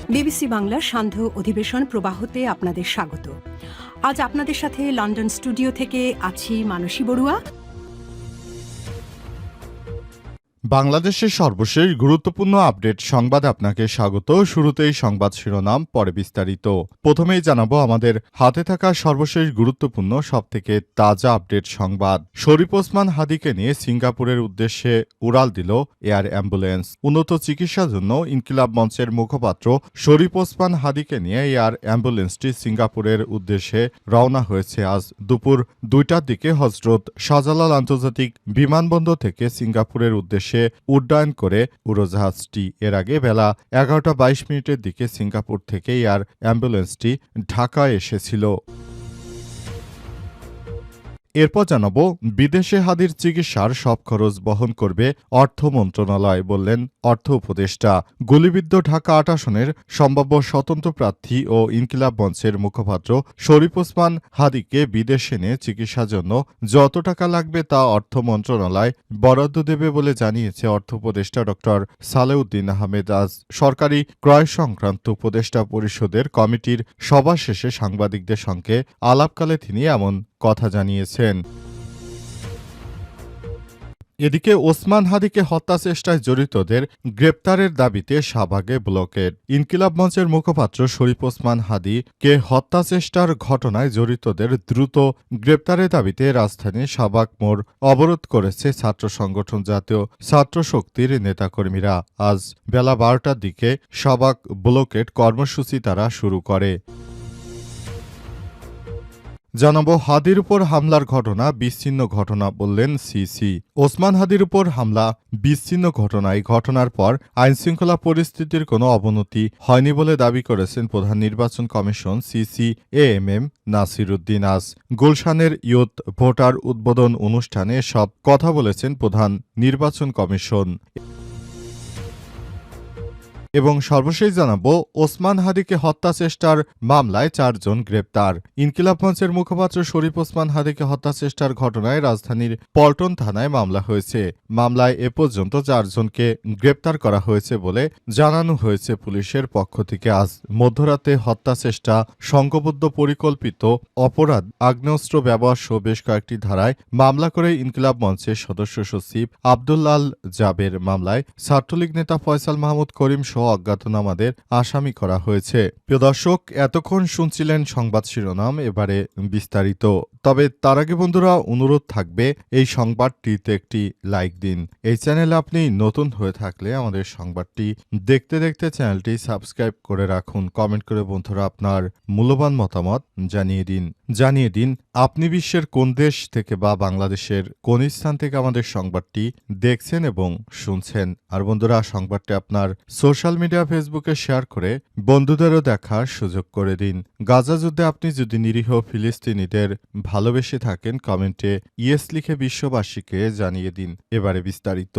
BBC বাংলার সান্ধ্য অধিবেশন প্রবাহতে আপনাদের স্বাগত। আজ আপনাদের সাথে লন্ডন স্টুডিও থেকে আছি মানসী বড়ুয়া। বাংলাদেশের সর্বশেষ গুরুত্বপূর্ণ আপডেট সংবাদে আপনাকে স্বাগত। শুরুতেই সংবাদ শিরোনাম, পরে বিস্তারিত। প্রথমেই জানাবো আমাদের হাতে থাকা সর্বশেষ গুরুত্বপূর্ণ সবথেকে তাজা আপডেট সংবাদ। শরীফ ওসমান হাদিকে নিয়ে সিঙ্গাপুরের উদ্দেশ্যে উড়াল দিল এয়ার অ্যাম্বুলেন্স। উন্নত চিকিৎসার জন্য ইনকিলাব মঞ্চের মুখপাত্র শরীফ ওসমান হাদিকে নিয়ে এয়ার অ্যাম্বুলেন্সটি সিঙ্গাপুরের উদ্দেশ্যে রওনা হয়েছে আজ দুপুর 2টার দিকে হজরত শাহজালাল আন্তর্জাতিক বিমানবন্দর থেকে সিঙ্গাপুরের উদ্দেশ্যে উড্ডয়ন করে উড়োজাহাজটি। এর আগে বেলা 11:22 দিকে সিঙ্গাপুর থেকে এয়ার অ্যাম্বুলেন্সটি ঢাকায় এসেছিল। এরপর জানাবো বিদেশে হাদির চিকিৎসার সব খরচ বহন করবে অর্থ মন্ত্রণালয়, বললেন অর্থ উপদেষ্টা। গুলিবিদ্ধ ঢাকা 8 আসনের সম্ভাব্য স্বতন্ত্র প্রার্থী ও ইনকিলাব মঞ্চের মুখপাত্র শরীফ ওসমান হাদিকে বিদেশে নিয়ে চিকিৎসার জন্য যত টাকা লাগবে তা অর্থ মন্ত্রণালয় বরাদ্দ দেবে বলে জানিয়েছে অর্থ উপদেষ্টা ড সালেউদ্দিন আহমেদ। আজ সরকারি ক্রয় সংক্রান্ত উপদেষ্টা পরিষদের কমিটির সভা শেষে সাংবাদিকদের সঙ্গে আলাপকালে তিনি এমন কথা জানিয়েছেন। এদিকে ওসমান হাদিকে হত্যা চেষ্টায় জড়িতদের গ্রেপ্তারের দাবিতে শাহবাগে ব্লকেড। ইনকিলাব মঞ্চের মুখপাত্র শরীফ ওসমান হাদিকে হত্যা চেষ্টার ঘটনায় জড়িতদের দ্রুত গ্রেপ্তারের দাবিতে রাজধানীর শাহবাগ মোড় অবরোধ করেছে ছাত্র সংগঠন জাতীয় ছাত্র শক্তির নেতাকর্মীরা। আজ বেলা 12টার দিকে শাহবাগ ব্লকেড কর্মসূচি তারা শুরু করে। জানাবো হাদির উপর হামলার ঘটনা বিচ্ছিন্ন ঘটনা, বললেন সিসি। ওসমান হাদির উপর হামলা বিচ্ছিন্ন ঘটনা। এই ঘটনার পর আইনশৃঙ্খলা পরিস্থিতির কোনো অবনতি হয়নি বলে দাবি করেছেন প্রধান নির্বাচন commission CC AMM Nasir Uddin. আজ গুলশানের ইয়ুথ ভোটার উদ্বোধন অনুষ্ঠানে সব কথা বলেছেন প্রধান নির্বাচন কমিশন। এবং সর্বশেষ জানাবো ওসমান হাদিকে হত্যা চেষ্টার মামলায় 4 জন গ্রেপ্তার। ইনকিলাব মঞ্চের মুখপাত্র শরীফ ওসমান হাদিকে হত্যা চেষ্টার ঘটনায় রাজধানীর পল্টন থানায় মামলা হয়েছে। মামলায় এ পর্যন্ত 4 জনকে গ্রেপ্তার করা হয়েছে বলে জানানো হয়েছে পুলিশের পক্ষ থেকে। আজ মধ্যরাতে হত্যা চেষ্টা, সংঘবদ্ধ পরিকল্পিত অপরাধ, আগ্নেয়াস্ত্র ব্যবহার সহ বেশ কয়েকটি ধারায় মামলা করে ইনকিলাব মঞ্চের সদস্য সচিব আব্দুল্লাল জাবের মামলায় ছাত্রলীগ নেতা ফয়সাল মাহমুদ করিম সহ অজ্ঞাতনামাদের আসামি করা হয়েছে। প্রিয় দর্শক, এতক্ষণ শুনছিলেন সংবাদ শিরোনাম, এবারে বিস্তারিত। তবে তার আগে বন্ধুরা অনুরোধ থাকবে এই সংবাদটিতে একটি লাইক দিন। এই চ্যানেলে আপনি নতুন হয়ে থাকলে আমাদের সংবাদটি দেখতে দেখতে চ্যানেলটি সাবস্ক্রাইব করে রাখুন। কমেন্ট করে বন্ধুরা আপনার মূল্যবান মতামত জানিয়ে দিন আপনি বিশ্বের কোন দেশ থেকে বা বাংলাদেশের কোন স্থান থেকে আমাদের সংবাদটি দেখছেন এবং শুনছেন। আর বন্ধুরা, সংবাদটি আপনার সোশ্যাল মিডিয়া ফেসবুকে শেয়ার করে বন্ধুদেরও দেখার সুযোগ করে দিন। গাজা যুদ্ধে আপনি যদি নিরীহ ফিলিস্তিনিদের ভালোবেসে থাকেন, কমেন্টে ইয়েস লিখে বিশ্ববাসীকে জানিয়ে দিন। এবারে বিস্তারিত।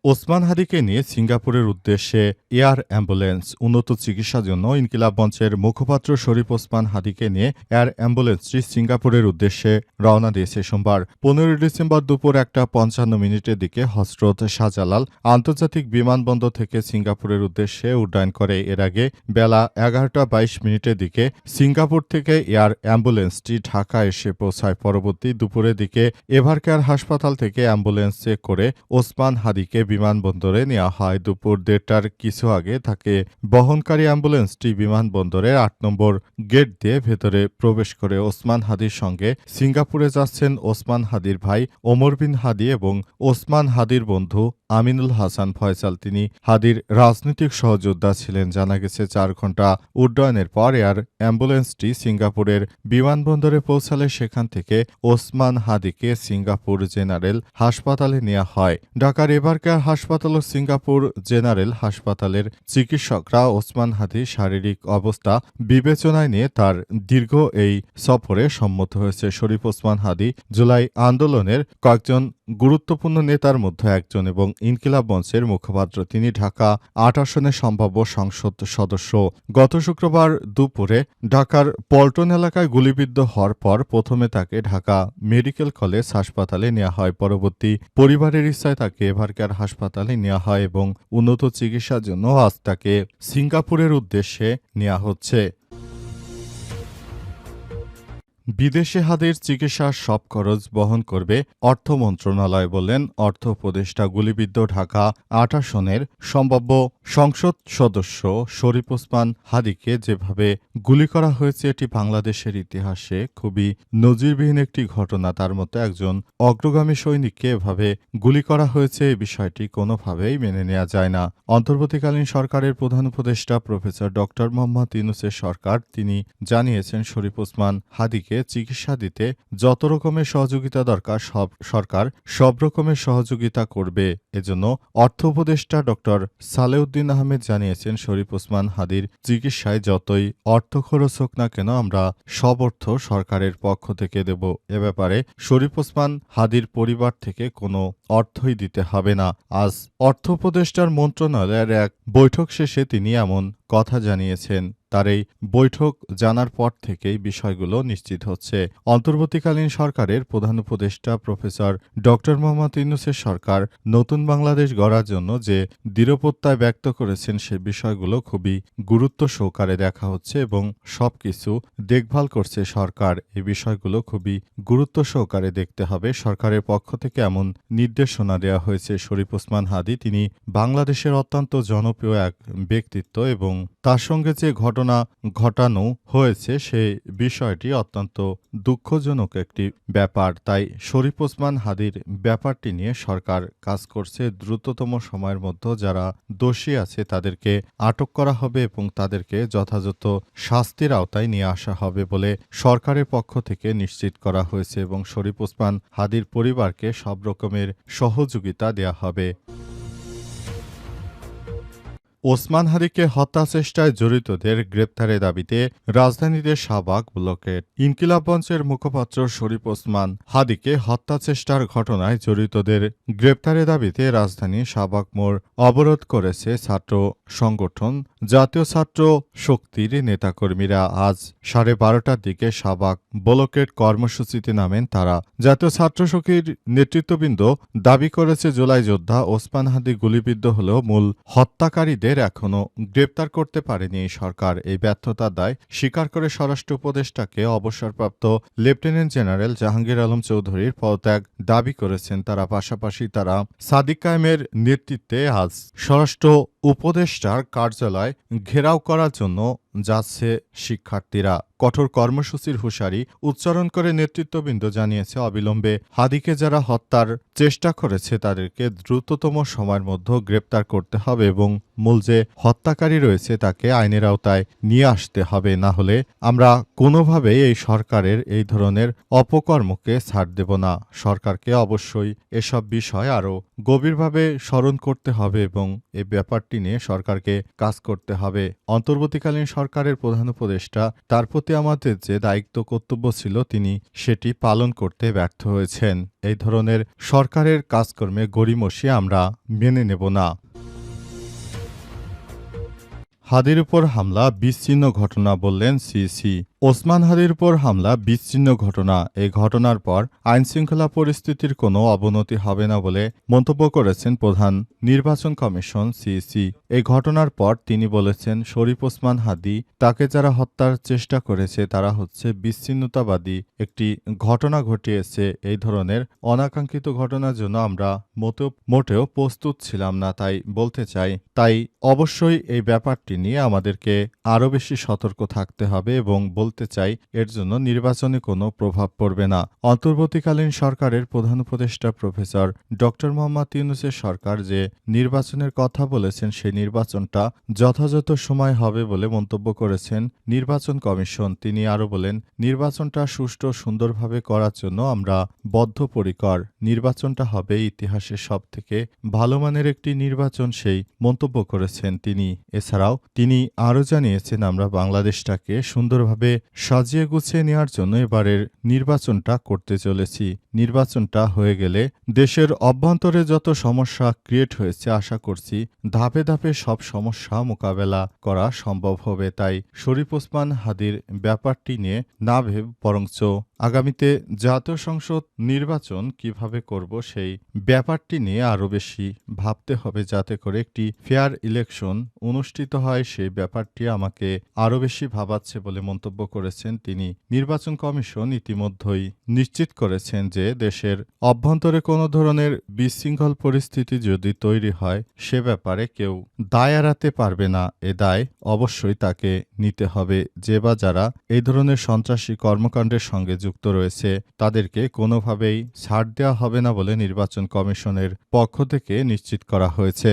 ওসমান হাদিকে নিয়ে সিঙ্গাপুরের উদ্দেশ্যে এয়ার অ্যাম্বুলেন্স। উন্নত চিকিৎসার জন্য ইনকিলাব মঞ্চের মুখপাত্র শরীফ ওসমান হাদিকে নিয়ে এয়ার অ্যাম্বুলেন্সটি সিঙ্গাপুরের উদ্দেশ্যে রওনা দিয়েছে সোমবার 15 ডিসেম্বর দুপুর 1:55 দিকে হজরত শাহজালাল আন্তর্জাতিক বিমানবন্দর থেকে সিঙ্গাপুরের উদ্দেশ্যে উড্ডয়ন করে। এর আগে বেলা 11:22 দিকে সিঙ্গাপুর থেকে এয়ার অ্যাম্বুলেন্সটি ঢাকা এসে পৌঁছায়। পরবর্তী দুপুরের দিকে এভারকেয়ার হাসপাতাল থেকে অ্যাম্বুলেন্সে করে ওসমান হাদিকে বিমানবন্দরে নেওয়া হয়। দুপুর 1:30টার কিছু আগে তাকে বহনকারী অ্যাম্বুলেন্সটি বিমানবন্দরের 8 নম্বর গেট দিয়ে ভেতরে প্রবেশ করে। ওসমান হাদির সঙ্গে সিঙ্গাপুরে যাচ্ছেন ওসমান হাদির ভাই ওমর বিন হাদি এবং ওসমান হাদির বন্ধু আমিনুল হাসান ফয়সাল। তিনি হাদির রাজনৈতিক সহযোদ্ধা ছিলেন। জানা গেছে 4 ঘণ্টা উড্ডয়নের পর এয়ার অ্যাম্বুলেন্সটি সিঙ্গাপুরের বিমানবন্দরে পৌঁছালে সেখান থেকে ওসমান হাদিকে সিঙ্গাপুর জেনারেল হাসপাতালে নেওয়া হয়। ঢাকার এভারকেয়ার হাসপাতাল ও সিঙ্গাপুর জেনারেল হাসপাতালের চিকিৎসকরা ওসমান হাদির শারীরিক অবস্থা বিবেচনায় নিয়ে তার দীর্ঘ এই সফরে সম্মত হয়েছে। শরীফ ওসমান হাদি জুলাই আন্দোলনের কয়েকজন গুরুত্বপূর্ণ নেতার মধ্যে একজন এবং ইনকিলাব মঞ্চের মুখপাত্র। তিনি ঢাকা ৮ আসনের সম্ভাব্য সংসদ সদস্য। গত শুক্রবার দুপুরে ঢাকার পল্টন এলাকায় গুলিবিদ্ধ হওয়ার পর প্রথমে তাকে ঢাকা মেডিকেল কলেজ হাসপাতালে নেওয়া হয়। পরবর্তী পরিবারের ইচ্ছায় তাকে এভারকেয়ার হাসপাতালে নেওয়া হয় এবং উন্নত চিকিৎসার জন্য আজ তাকে সিঙ্গাপুরের উদ্দেশ্যে নেওয়া হচ্ছে। বিদেশে হাদির চিকিৎসার সব খরচ বহন করবে অর্থ মন্ত্রণালয়, বললেন অর্থ উপদেষ্টা। গুলিবিদ্ধ ঢাকা ৮ আসনের সম্ভাব্য সংসদ সদস্য শরীফ ওসমান হাদিকে যেভাবে গুলি করা হয়েছে এটি বাংলাদেশের ইতিহাসে খুবই নজিরবিহীন একটি ঘটনা। তার মতো একজন অগ্রগামী সৈনিককে এভাবে গুলি করা হয়েছে, এই বিষয়টি কোনোভাবেই মেনে নেওয়া যায় না। অন্তর্বর্তীকালীন সরকারের প্রধান উপদেষ্টা প্রফেসর ড. মোহাম্মদ ইউনূসের সরকার তিনি জানিয়েছেন শরীফ ওসমান হাদিকে চিকিৎসা দিতে যত রকমের সহযোগিতা দরকার সরকার সব রকমের সহযোগিতা করবে। এজন্য অর্থ উপদেষ্টা ড. সালেউদ্দিন আহমেদ জানিয়েছেন শরীফ ওসমান হাদির চিকিৎসায় যতই অর্থ খরচ হোক না কেন আমরা সব অর্থ সরকারের পক্ষ থেকে দেব। এ ব্যাপারে শরীফ ওসমান হাদির পরিবার থেকে কোনো অর্থই দিতে হবে না। আজ অর্থ উপদেষ্টার মন্ত্রণালয়ের এক বৈঠক শেষে তিনি এমন কথা জানিয়েছেন। তার এই বৈঠক জানার পর থেকেই বিষয়গুলো নিশ্চিত হচ্ছে। অন্তর্বর্তীকালীন সরকারের প্রধান উপদেষ্টা প্রফেসর ড. মোহাম্মদ ইউনূসের সরকার নতুন বাংলাদেশ গড়ার জন্য যে দৃঢ়প্রত্যয় ব্যক্ত করেছেন সে বিষয়গুলো খুবই গুরুত্ব সহকারে দেখা হচ্ছে এবং সবকিছু দেখভাল করছে সরকার। এই বিষয়গুলো খুবই গুরুত্ব সহকারে দেখতে হবে। সরকারের পক্ষ থেকে এমন নির্দেশনা দেওয়া হয়েছে। শরীফ ওসমান হাদি তিনি বাংলাদেশের অত্যন্ত জনপ্রিয় এক ব্যক্তিত্ব এবং তার সঙ্গে যে ঘটনা ঘটানো হয়েছে সেই বিষয়টি অত্যন্ত দুঃখজনক একটি ব্যাপার। তাই শরীফ ওসমান হাদির ব্যাপারটি নিয়ে সরকার কাজ করছে। দ্রুততম সময়ের মধ্যে যারা দোষী আছে তাদেরকে আটক করা হবে এবং তাদেরকে যথাযথ শাস্তির আওতায় নিয়ে আসা হবে বলে সরকারের পক্ষ থেকে নিশ্চিত করা হয়েছে এবং শরীফ ওসমান হাদির পরিবারকে সব রকমের সহযোগিতা দেয়া হবে। ওসমান হাদিকে হত্যা চেষ্টায় জড়িতদের গ্রেপ্তারের দাবিতে রাজধানীতে শাহবাগ ব্লকেড। ইনকিলাব মঞ্চের মুখপাত্র শরীফ ওসমান হাদিকে হত্যা চেষ্টার ঘটনায় জড়িতদের গ্রেপ্তারের দাবিতে রাজধানী শাহবাগ মোড় অবরোধ করেছে ছাত্র সংগঠন জাতীয় ছাত্র শক্তির নেতাকর্মীরা। আজ 12:30টার দিকে শাহবাগ ব্লকেড কর্মসূচিতে নামেন তারা। জাতীয় ছাত্র শক্তির নেতৃত্ববৃন্দ দাবি করেছে জুলাই যোদ্ধা ওসমান হাদি গুলিবিদ্ধ হলেও মূল হত্যাকারীদের এখনও গ্রেপ্তার করতে পারেনি সরকার। এই ব্যর্থতার দায় স্বীকার করে স্বরাষ্ট্র উপদেষ্টাকে অবসরপ্রাপ্ত লেফটেন্যান্ট জেনারেল জাহাঙ্গীর আলম চৌধুরীর পদত্যাগ দাবি করেছেন তারা। পাশাপাশি তারা সাদিক কায়েমের নেতৃত্বে আজ স্বরাষ্ট্র উপদেষ্টার কার্যালয় ঘেরাও করার জন্য যাচ্ছে শিক্ষার্থীরা। কঠোর কর্মসূচির হুঁশিয়ারি উচ্চারণ করে নেতৃত্ববৃন্দ জানিয়েছে অবিলম্বে হাদিকে যারা হত্যার চেষ্টা করেছে তাদেরকে দ্রুততম সময়ের মধ্যে গ্রেপ্তার করতে হবে এবং মূল যে হত্যাকারী রয়েছে তাকে আইনের আওতায় নিয়ে আসতে হবে। না হলে আমরা কোনোভাবেই এই সরকারের এই ধরনের অপকর্মকে ছাড় দেব না। সরকারকে অবশ্যই এসব বিষয় আরও গভীরভাবে স্মরণ করতে হবে এবং এই ব্যাপারটি নিয়ে সরকারকে কাজ করতে হবে। অন্তর্বর্তীকালীন সরকারের প্রধান উপদেষ্টা তার প্রতি আমাদের যে দায়িত্ব কর্তব্য ছিল তিনি সেটি পালন করতে ব্যর্থ হয়েছেন। এই ধরনের সরকারের কাজকর্মে গড়িমসি আমরা মেনে নেব না। হাদির উপর হামলা বিচ্ছিন্ন ঘটনা, বললেন সিসি। ওসমান হাদির উপর হামলা বিচ্ছিন্ন ঘটনা। এই ঘটনার পর আইনশৃঙ্খলা পরিস্থিতির কোনো অবনতি হবে না বলে মন্তব্য করেছেন প্রধান নির্বাচন কমিশন সিসি। এই ঘটনার পর তিনি বলেছেন শরীফ ওসমান হাদি তাকে যারা হত্যার চেষ্টা করেছে তারা হচ্ছে বিচ্ছিন্নতাবাদী একটি ঘটনা ঘটিয়েছে। এই ধরনের অনাকাঙ্ক্ষিত ঘটনার জন্য আমরা মোটেও প্রস্তুত ছিলাম না। তাই বলতে চাই তাই অবশ্যই এই ব্যাপারটি নিয়ে আমাদেরকে আরও বেশি সতর্ক থাকতে হবে এবং বলতে চাই এর জন্য নির্বাচনে কোনো প্রভাব পড়বে না। অন্তর্বর্তীকালীন সরকারের প্রধান উপদেষ্টা প্রফেসর ড. মোহাম্মদ ইউনূসের সরকার যে নির্বাচনের কথা বলেছেন সেই নির্বাচনটা যথাযথ সময় হবে বলে মন্তব্য করেছেন নির্বাচন কমিশন। তিনি আরও বলেন নির্বাচনটা সুষ্ঠু সুন্দরভাবে করার জন্য আমরা বদ্ধপরিকর। নির্বাচনটা হবে ইতিহাসের সবথেকে ভালো মানের একটি নির্বাচন, সেই মন্তব্য করেছেন তিনি। এছাড়াও তিনি আরও জানিয়েছেন আমরা বাংলাদেশটাকে সুন্দরভাবে সাজিয়ে গুছিয়ে নেওয়ার জন্য এবারের নির্বাচনটা করতে চলেছি। নির্বাচনটা হয়ে গেলে দেশের অভ্যন্তরে যত সমস্যা ক্রিয়েট হয়েছে আশা করছি ধাপে ধাপে সব সমস্যা মোকাবেলা করা সম্ভব হবে। তাই শরীফ ওসমান হাদির ব্যাপারটি নিয়ে না ভেবে বরঞ্চ আগামীতে জাতীয় সংসদ নির্বাচন কিভাবে করব সেই ব্যাপারটি নিয়ে আরও বেশি ভাবতে হবে, যাতে করে একটি ফেয়ার ইলেকশন অনুষ্ঠিত হয়। সেই ব্যাপারটি আমাকে আরও বেশি ভাবাচ্ছে বলে মন্তব্য করেছেন তিনি। নির্বাচন কমিশন ইতিমধ্যেই নিশ্চিত করেছেন যে দেশের অভ্যন্তরে কোনো ধরনের বিশৃঙ্খল পরিস্থিতি যদি তৈরি হয় সে ব্যাপারে কেউ দায় এড়াতে পারবে না। এ দায় অবশ্যই তাকে নিতে হবে। যে বা যারা এই ধরনের সন্ত্রাসী কর্মকাণ্ডের সঙ্গে যুক্ত রয়েছে তাদেরকে কোনোভাবেই ছাড় দেওয়া হবে না বলে নির্বাচন কমিশনের পক্ষ থেকে নিশ্চিত করা হয়েছে।